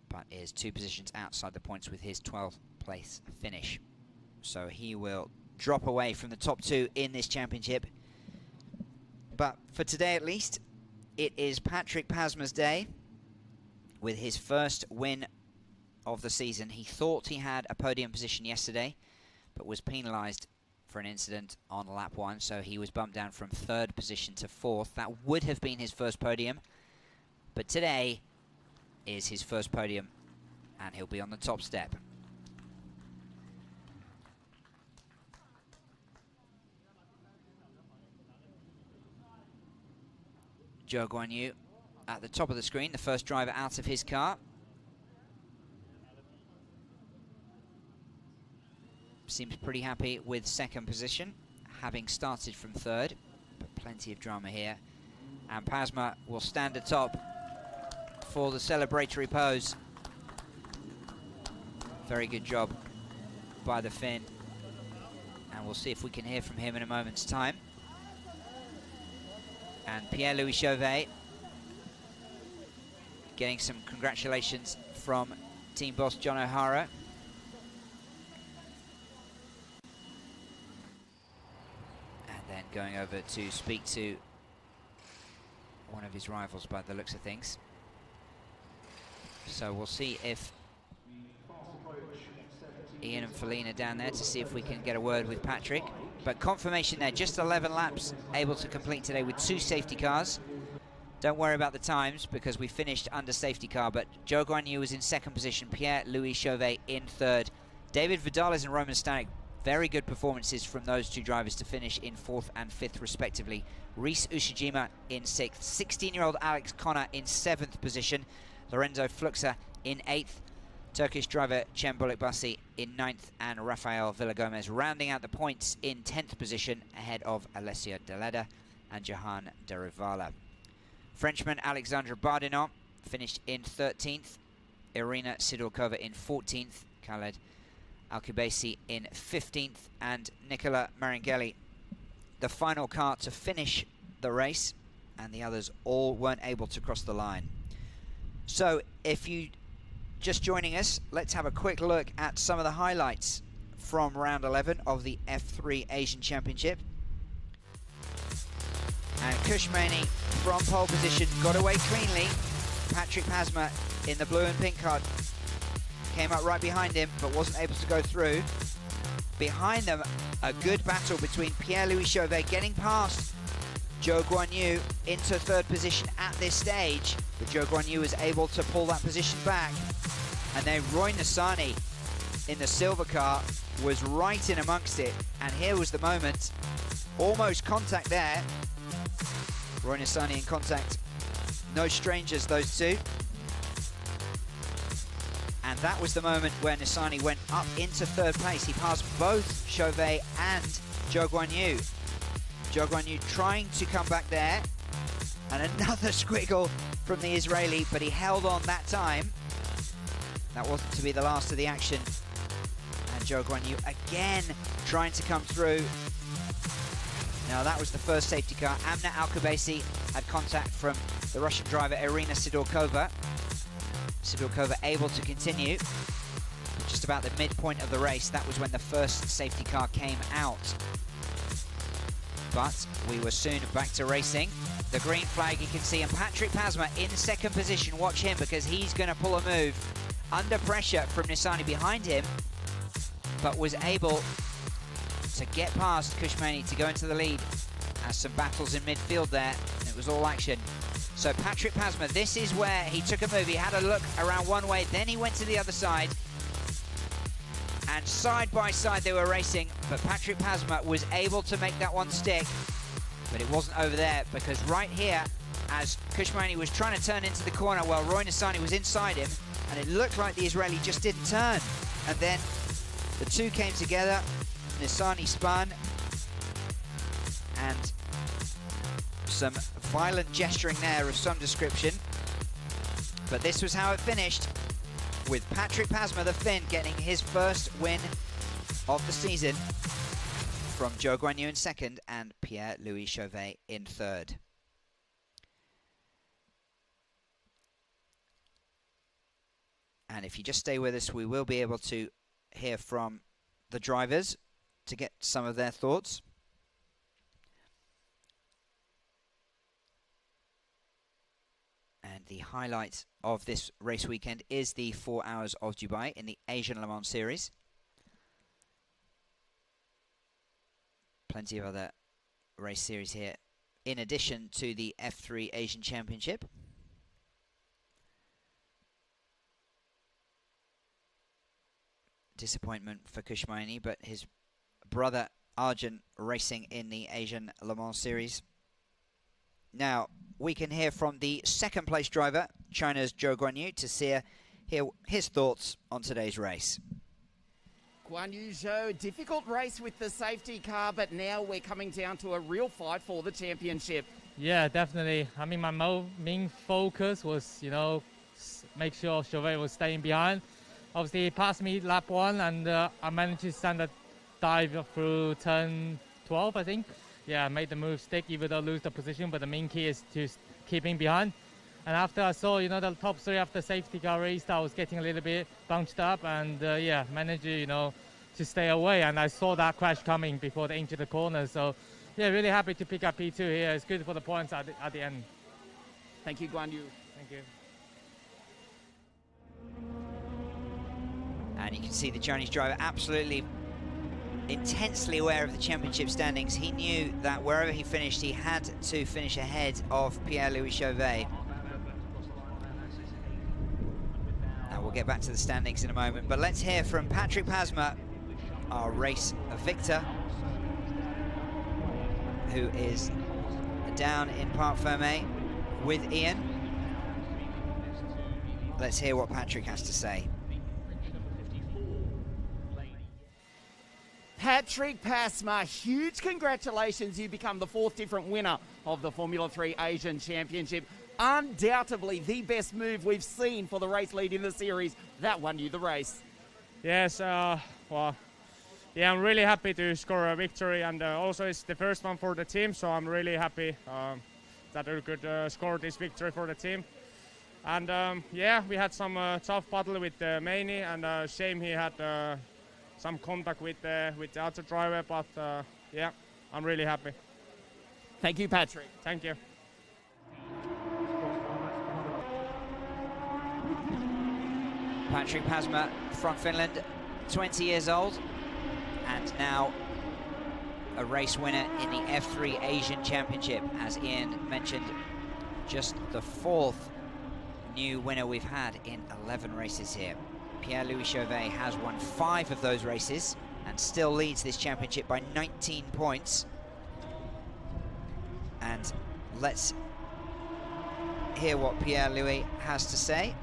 but is 2 positions outside the points with his 12th place finish. So he will drop away from the top 2 in this championship. But for today at least, it is Patrick Pasma's day with his first win of the season. He thought he had a podium position yesterday, but was penalised for an incident on lap 1, so he was bumped down from 3rd position to 4th. That would have been his first podium, but today is his first podium, and he'll be on the top step. Zhou Guanyu at the top of the screen, the first driver out of his car. Seems pretty happy with 2nd position, having started from 3rd, but plenty of drama here. And Pasma will stand atop for the celebratory pose. Very good job by the Finn, and we'll see if we can hear from him in a moment's time. And Pierre-Louis Chauvet getting some congratulations from team boss John O'Hara. And then going over to speak to one of his rivals by the looks of things. So we'll see if Ian and Feline are down there to see if we can get a word with Patrick. But confirmation there, just 11 laps able to complete today with 2 safety cars. Don't worry about the times because we finished under safety car, but Zhou Guanyu was in 2nd position, Pierre-Louis Chauvet in 3rd. David Vidales and Roman Stanek, very good performances from those 2 drivers to finish in 4th and 5th respectively. Reese Ushijima in 6th, 16-year-old Alex Connor in 7th position, Lorenzo Fluxa in 8th, Turkish driver Cem Bulukbasi in 9th, and Rafael Villagomez rounding out the points in 10th position ahead of Alessio Deleda and Jahan Derivala. Frenchman Alexandre Bardinon finished in 13th, Irina Sidorkova in 14th, Khaled Alkubesi in 15th, and Nicola Maranghelli, the final car to finish the race, and the others all weren't able to cross the line. So if you just joining us, let's have a quick look at some of the highlights from round 11 of the F3 Asian Championship. And Kushmani from pole position got away cleanly. Patrick Pasma in the blue and pink card came up right behind him but wasn't able to go through. Behind them, a good battle between Pierre-Louis Chauvet getting past Zhou Guanyu into third position at this stage, but Zhou Guanyu was able to pull that position back. And then Roy Nassani in the silver car was right in amongst it, and here was the moment. Almost contact there. Roy Nassani in contact. No strangers, those two. And that was the moment where Nassani went up into third place. He passed both Chauvet and Zhou Guanyu. Zhou Guanyu trying to come back there. And another squiggle from the Israeli, but he held on that time. That wasn't to be the last of the action. And Zhou Guanyu again trying to come through. Now that was the first safety car. Amna Alkabasi had contact from the Russian driver Irina Sidorkova. Sidorkova able to continue. Just about the midpoint of the race, that was when the first safety car came out. But we were soon back to racing. The green flag you can see, and Patrick Pasma in second position. Watch him because he's going to pull a move. Under pressure from Nassani behind him, but was able to get past Kushmani to go into the lead. As some battles in midfield there, it was all action. So Patrick Pasma, this is where he took a move. He had a look around one way, then he went to the other side. And side by side they were racing, but Patrick Pasma was able to make that one stick. But it wasn't over there, because right here, as Kushmani was trying to turn into the corner while Roy Nassani was inside him, and it looked like the Israeli just didn't turn. And then the two came together, Nassani spun, and some violent gesturing there of some description. But this was how it finished, with Patrick Pasma, the Finn, getting his first win of the season from Zhou Guanyu in second and Pierre-Louis Chauvet in third. And if you just stay with us, we will be able to hear from the drivers to get some of their thoughts. And the highlight of this race weekend is the 4 Hours of Dubai in the Asian Le Mans Series. Plenty of other race series here, in addition to the F3 Asian Championship. Disappointment for Kushmani, but his brother Arjun racing in the Asian Le Mans Series. Now, we can hear from the second place driver, China's Zhou Guanyu, to hear his thoughts on today's race. Guanyu Zhou, difficult race with the safety car, but now we're coming down to a real fight for the championship. Yeah, definitely. I mean, my main focus was, make sure Chauvet was staying behind. Obviously, he passed me lap 1, and I managed to stand a dive through turn 12, I think. Yeah, I made the move stick, even though I lose the position, but the main key is to keeping behind. And after I saw, the top 3 after safety car race, I was getting a little bit bunched up, and yeah, managed to stay away. And I saw that crash coming before they entered the corner. So yeah, really happy to pick up P2 here. It's good for the points at the end. Thank you, Guanyu. Thank you. And you can see the Chinese driver absolutely intensely aware of the championship standings. He knew that wherever he finished, he had to finish ahead of Pierre-Louis Chauvet. Now we'll get back to the standings in a moment, but let's hear from Patrick Pasma, our race victor, who is down in Parc Fermé with Ian. Let's hear what Patrick has to say. Patrick Pasma, huge congratulations. You become the 4th different winner of the Formula 3 Asian Championship. Undoubtedly the best move we've seen for the race lead in the series. That won you the race. Yes, well, yeah, I'm really happy to score a victory, and also it's the first one for the team, so I'm really happy that I could score this victory for the team. And yeah, we had some tough battle with Maney, and shame he had some contact with the other driver, but yeah, I'm really happy. Thank you, Patrick. Thank you. Patrick Pasma from Finland, 20 years old, and now a race winner in the F3 Asian Championship. As Ian mentioned, just the 4th new winner we've had in 11 races here. Pierre-Louis Chauvet has won 5 of those races and still leads this championship by 19 points. And let's hear what Pierre-Louis has to say.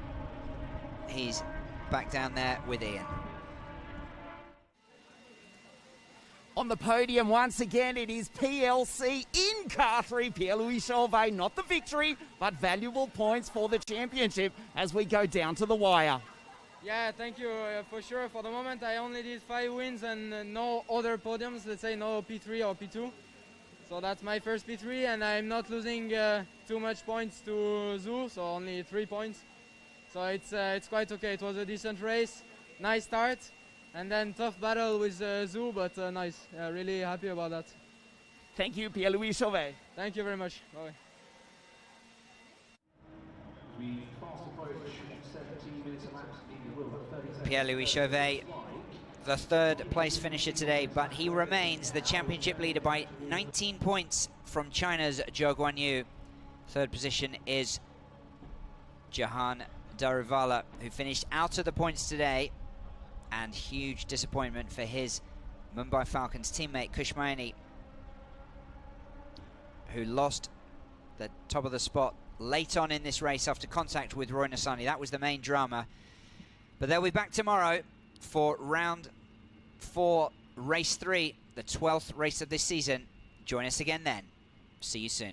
He's back down there with Ian. On the podium once again, it is PLC in car 3. Pierre-Louis Chauvet, not the victory, but valuable points for the championship as we go down to the wire. Yeah, thank you. For sure, for the moment, I only did 5 wins and no other podiums, let's say no P3 or P2. So that's my first P3, and I'm not losing too much points to Zhu, so only 3 points. So it's quite okay. It was a decent race, nice start. And then tough battle with Zhu, but nice. Really happy about that. Thank you, Pierre-Louis Chauvet. Thank you very much. Bye. Pierre-Louis Chauvet, the 3rd place finisher today, but he remains the championship leader by 19 points from China's Zhou Guanyu. 3rd position is Jahan Daruvala, who finished out of the points today. And huge disappointment for his Mumbai Falcons teammate Kushmayani, who lost the top of the spot late on in this race after contact with Roy Nassani. That was the main drama. But they'll be back tomorrow for round 4, race 3, the 12th race of this season. Join us again then. See you soon.